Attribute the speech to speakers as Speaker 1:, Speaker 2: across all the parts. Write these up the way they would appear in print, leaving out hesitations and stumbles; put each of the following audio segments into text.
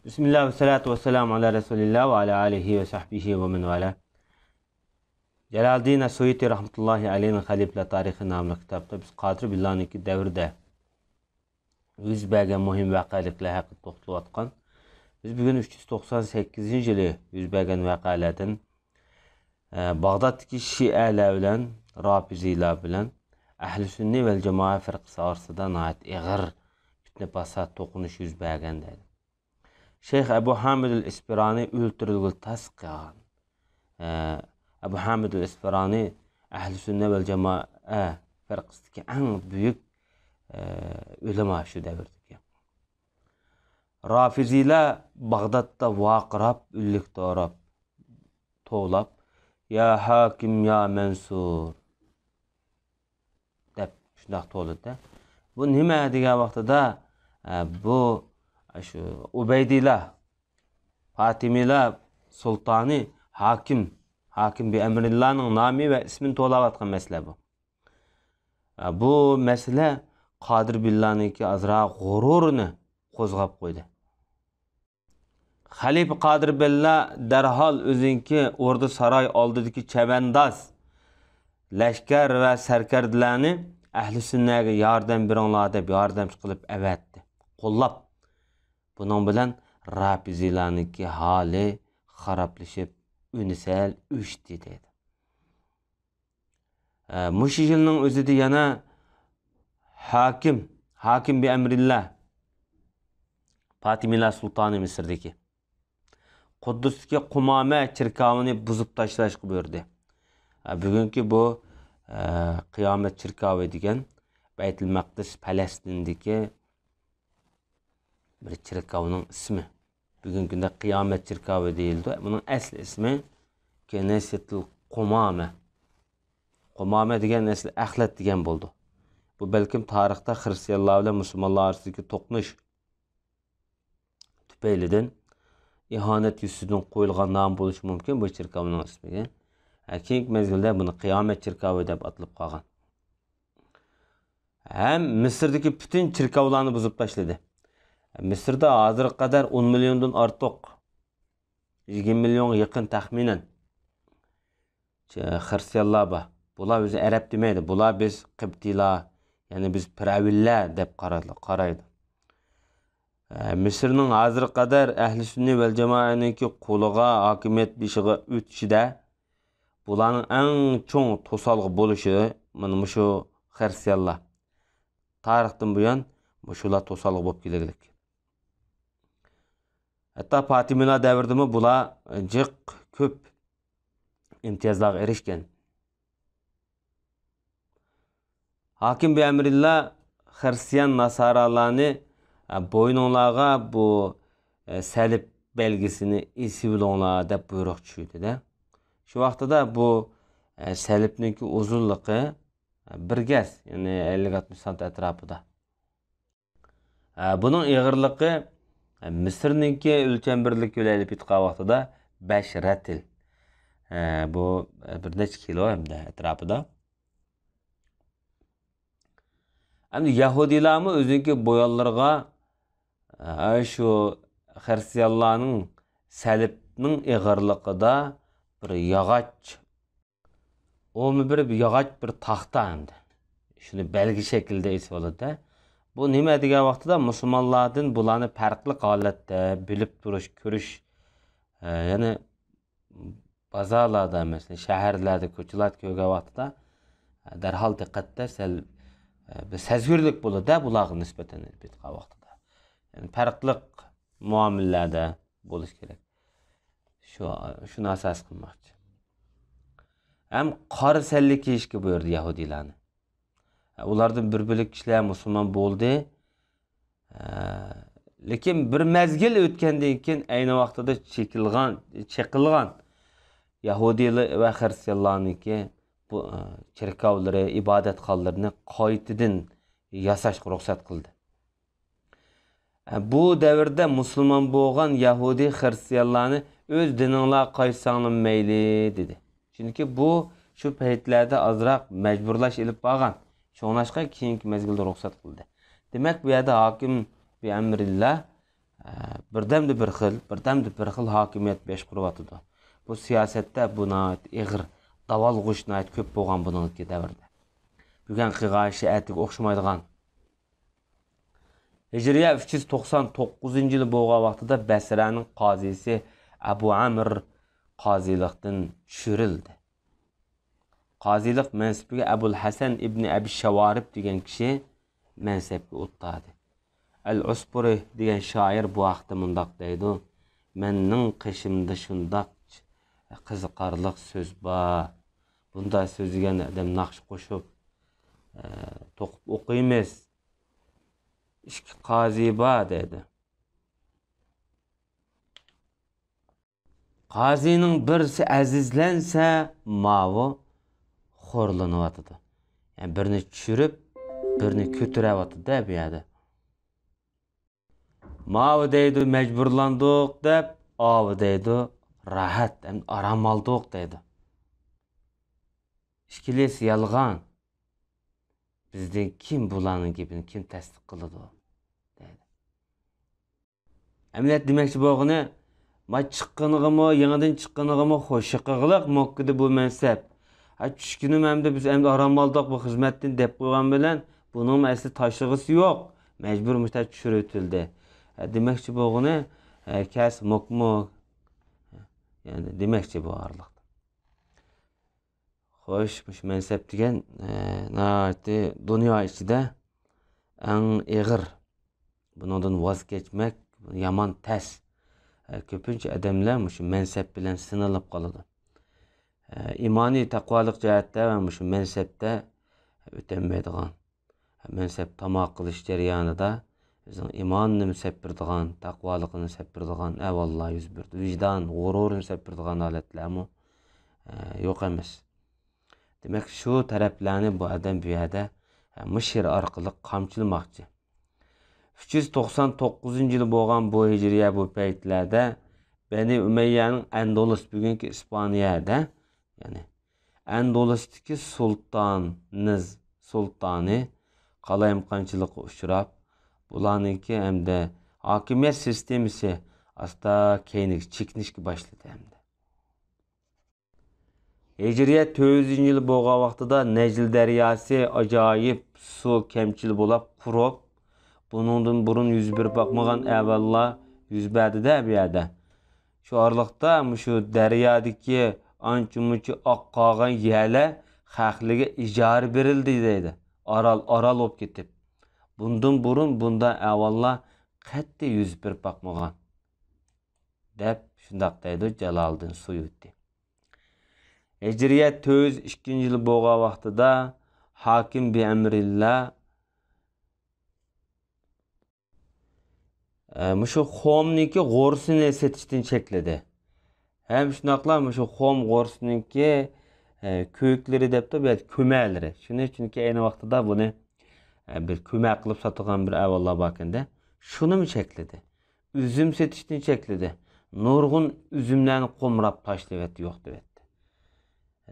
Speaker 1: Bismillah ve salatu ve selamu ala Resulillah ve ala alihi ve sahbihi ve men vala. Celaleddin Es-Suyuti rahmetullahi aleyhinin Halifler Tarihi namlı kitapta biz Qadir Billah'niki devirde yüz bergen muhim vakalikler hakkında toxtalatqan. Biz bugün 398 yılı yüz bergen vakalardan Bağdat'taki Şialar bilen, Rafiziler bilen Ahl-i Sünni vel Cemaat firqasi arasında nəhayət ağır fitne fasad toqunuş yüz bergen dedi. Şeyh Ebu Hamid el-İsfirani öldürülgül tas qilgan. Ebu Hamid el-İsfirani Ahl-i Sünni vel Cemaat firqasidagi eng büyük ulama şu devirdeki. Rafiziler Bağdat'ta vaqirab, üllik doğrab, to'lab, ya hakim ya mensur deb shundoq to'ladi. Bu nima degan vaqtida bu şu Ubeydiler, Fatimiler sultani hakim bi emrillah'ның nami ve ismini to'layotgan mesele bu. Bu mesele Qadir Billah'niki azroq g'ururni qo'zg'ab qo'ydi. Xalifa Qadir Billah darhol o'zinki o'rda saroy oldidagi chavandoz lashkar va sarkardalarni ahli sunnaga yordam beringlar deb yordamchi qilib avatdi, qo'llab. Bunun bilan Rafizilarniki hali xarablashib, unisal o'chdi dedi. Mush yilning o'zida yana hakim bi emrillah Fatimilar sultani Misrdagi Quddusdagi Qumama chirkavini buzib tashlashga buyurdi. Bugungi bu qiyomat chirkavi degan Baytul Maqdis Falastindagi bir chirkavning ismi. Bugungi kunda qiyomat chirkavi deyildi. Bunun asl ismi Knessetul Qumama. Qumama degan asli axlat degan bo'ldi. Bu balkim tarixda Hristiyanlar bilan musulmonlar orasidagi to'qnish tufaylidan ihonet yuzidan qo'yilgan nom bo'lishi mumkin bu chirkavning ismiga. Keyingi mezgilda buni qiyomat chirkavi deb atalib qolgan. Ham Misrdagi butun chirkavlarni buzib tashladi. Misrda hozirga qadar 10 milliondan ortiq 20 millionga yaqin taxminan Hristiyanlar bor. Bular o'zi Arab demaydi. Bular biz Qibtilar, ya'ni biz Piravilla deb qaraydi. Misrning hozirga qadar Ahli Sunni vel Cemaatniki qo'liga, hokimiyat beshiga o'tishida bularning eng cho'ng to'salg'i bo'lishi mana shu Hristiyanlar. Tarixdan buyon shular to'salg'i bo'lib kelgan. Hatta Fatimilar davridami bular jiq ko'p imtiyozlarga erishgan. Hakim bi emrillah Hristiyan nasaralarni bo'yninglarga bu salib belgisini esivlonglar deb buyruq tushirdi-da. Shu vaqtida bu salibniki uzunligi bir gaz, ya'ni 50-60 sant atrofida. Buning ig'irligi Misrniki o'lcham birlik yo'layli bitgan vaqtida 5 ratil. Bu bir necha kilo hamda atrofida. Endi Yahudilarmi o'zinki bo'yonlarga şu Hristiyanlarning salibning ig'irligida bir yog'och bir yog'och bir taxta endi. Shuni belgi shaklda esib oladi. Bu nima degan vaqtida musulmonlardan bularni farqli holatda bilib turish, ko'rish, ya'ni bozorlarda, masalan, shaharlarda, ko'chalarda ko'rgan vaqtida darhol diqqatda bir sezgirlik bo'ladi bularga nisbatan bitgan vaqtida. Yani farqli muomalada bo'lish kerak. Shuni asos qilmoqchi. Ham qora sallik kiyishga buyurdi Yahudilarni. Ulardan bir bilik kishilar musulmon bo'ldi. Lekin bir mezgil o'tgandan keyin ayni vaqtida chekilgan Yahudilar va Hristiyanlarniki bu chirkavlari, ibodatxonalarini qaytadan yasashga ruxsat qildi. Bu davrda musulmon bo'lgan Yahudi Hristiyanlarni o'z dininglar qaysanglar mayli dedi. Chunki bu shu paytlarda azroq majburlash ilib bo'lgan. Şoňlaşqa keyinki mezgilde ruxsat qildi. Demek bu yerda hakim bi emrillah birdamda bir xil hokimiyat boshqaryapti. Bu siyosatda buni ig'ir davolg'ushni ko'p bo'lgan buningki davrda. Bugun qig'ashi atiga o'xshamaydigan. Hijriya 399-yili bo'lgan vaqtida Basraning qozisi Abu Amr qozilikdan tushirildi. Qozilik mansabiga Abul Hasan ibn Abi Shawarib degan kishi mansabga o'tadi. Al-Usburi degan shoir bu vaqtda mundaq deydi: "Menning qishimda shundaq qiziqarli so'z bor. Bunda so'ziga adam naqsh qo'shib to'qib o'qiymiz. İki qozi bor" dedi. Qozinin birisi azizlansa, mavi xo'rlanyapti. Yani birini tushirib, birini ko'taryapti da bu yerda. Mavi deydi mecburlandık deb, avi deydi rahat, aram aldık deydi. İkilisi yalgan. Bizden kim bulanın gibini kim tasdiq qiladi deydi. Emniyet demekçi boğunu, ma çıqqanığımı, yanıdan çıqqanığımı hoşuqıqlıq mokkidi bu mensep. Tushkinim hamda biz hamda aram aldık bu hizmetten deb qo'ygan bilan bunun asli taşlıqısı yok. Mecbur mühtaç tushiritildi. Demekçi boğunu, kes mokmu, yani demekçi bu ağırlıqda. Hoş, mensep degan dünya içinde en ig'ir. Bundan vaz keçmek yaman tez. Köpünçe adamlar şu mensep bilen sınılıp kalıdı. İmani takvalık cihette ve şu mensepte ötenmeydiğen. Mensep tamak kılış jarayonida bizning imanni seppirdigan, takvalıkını seppirdigan, evallah yüz birdi. Vicdan, g'ururni seppirdigan holatlarmi yo'q emas. Demek şu taraflarni bu adam bu yerda Mısır orqali qamchilamoqchi. 399-yili bo'lgan bu hijriya bu paytlarda Beni Ümeyye'nin Endolus bugünkü İspanya'da, yani Endolus'taki sultanı qalayimqanchilikqa uchrab, bularniki hamda hokimiyat sistemasi asta keyinlik chekinishga boshladi hamda. Hijriya 400-yili bo'lgan vaqtida Necl daryosi ajoyib su kamchil bo'lib qurib, buningdan burun yuz berib boqmagan avvallar yuz berdi-da bu yerda. Şu aralıqda şu daryodagi ancha-muncha oq qolgan yerlar xalqlarga ijara berildi deydi. Aral olib ketib. Bundan burun bunda avvallar qat'i yuz berib boqmagan deb shundaq deydi Jaloliddin Suyuti. Hijriya 402-yili bo'lgan vaqtida hokim bi amrillah şu xomniki g'o'rsini setishdan chekladi. Hem shunaqla şu xom g'o'rsiniki ko'klari debdi, bu ko'maklari. Shuning uchunki ayni vaqtida buni bir ko'mak qilib sotgan bir avvallar bakında. Şunu mu chekladi? Üzüm setishdan chekladi. Nurg'un üzümlarni qo'mrab tashlab yo'q debdi.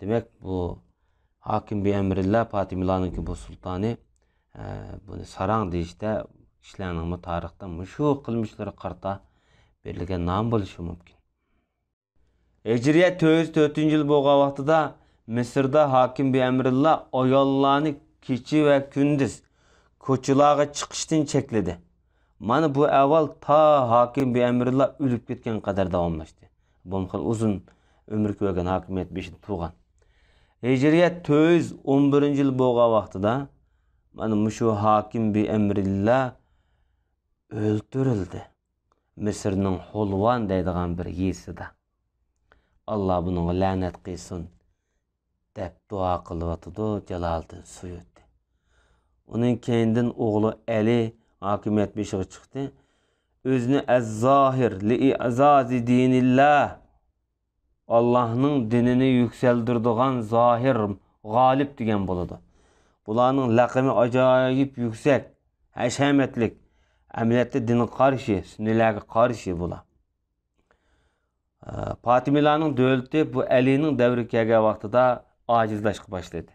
Speaker 1: Demek bu hokim bi amrillah Fatimilarninki bu sultanı bunu sarang deyishda işlerinin tarixten şu kılmışları qarta berilgan nam bo'lishi mumkin. Hijriya 404-yil bo'lgan vaqtida Misrda hokim bi amrillah ayollarni kechi va kunduz ko'chalarga chiqishdan chekladi. Mana bu avval ta hokim bi amrillah o'lib ketgan qadar davomlashdi. Bu xil uzun umr ko'rgan hokimiyat beshida tug'an. Hijriya 411-yil bo'lgan vaqtida mana şu hokim bi amrillah öldürüldü. Mısır'ın Hulvan deydiğen bir yesida. Allah bunun lanet qilsin deb dua qılıvatıdı Jaloliddin Suyuti. Onun kendinden oğlu Ali hakimiyet beşiğe çıktı. Özünü ez-zahir li-i'zazi dinillah, Allah'ın dinini yükseldirdiğen zahir, galip degan boladı. Bularning laqimi acayip yüksek, haşametlik. Ameliyatta dinin karşı, sünnilerge karşı bula. Fatimilarning dövleti bu Ali'nin devri kelgan vaqtida acizlashga başladı.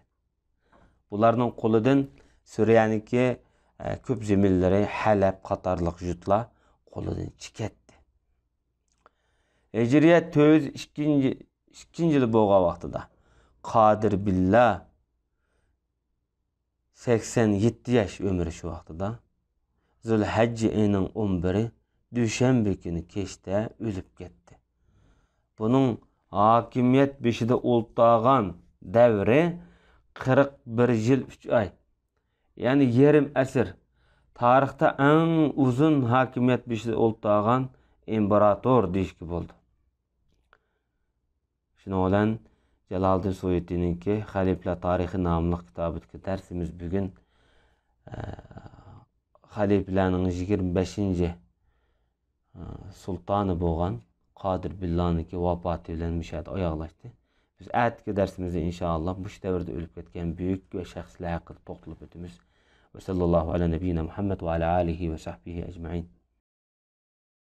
Speaker 1: Bularning qo'lidan Suriyaniki ko'p zemillari Halab qatorliq yurtlar qo'lidan ketdi. Hicriyet 202 yılı bo'lgan vaqtida Qodir Billah 87 yaş ömrü şu vaqtida Zulhajji ayının 11'i Dushanbe kuni kechda o'lib ketdi. Bunun hakimiyet beshida o'ltirgan davri 41 yıl 3 ay. Yani yarım asr. Tarixda eng uzun hakimiyet beshida o'ltirgan imperator deyishki bo'ldi. Şuna olan Jaloliddin Suyuti'ninki Xaliflar tarixi nomli kitobidagi darsimiz bugün Xaliflarning 25. sultanı bo'lgan Qodir Billah'niki vafoti bilan müşahede oyoqlashdi. Biz atki dersimizde inşallah bu davrda ölüp ketgan büyük ve şahslar haqida to'xtalib o'tamiz. Ve sallallahu ala nebiyyina Muhammed ve ala alihi ve sahbihi ecmaîn.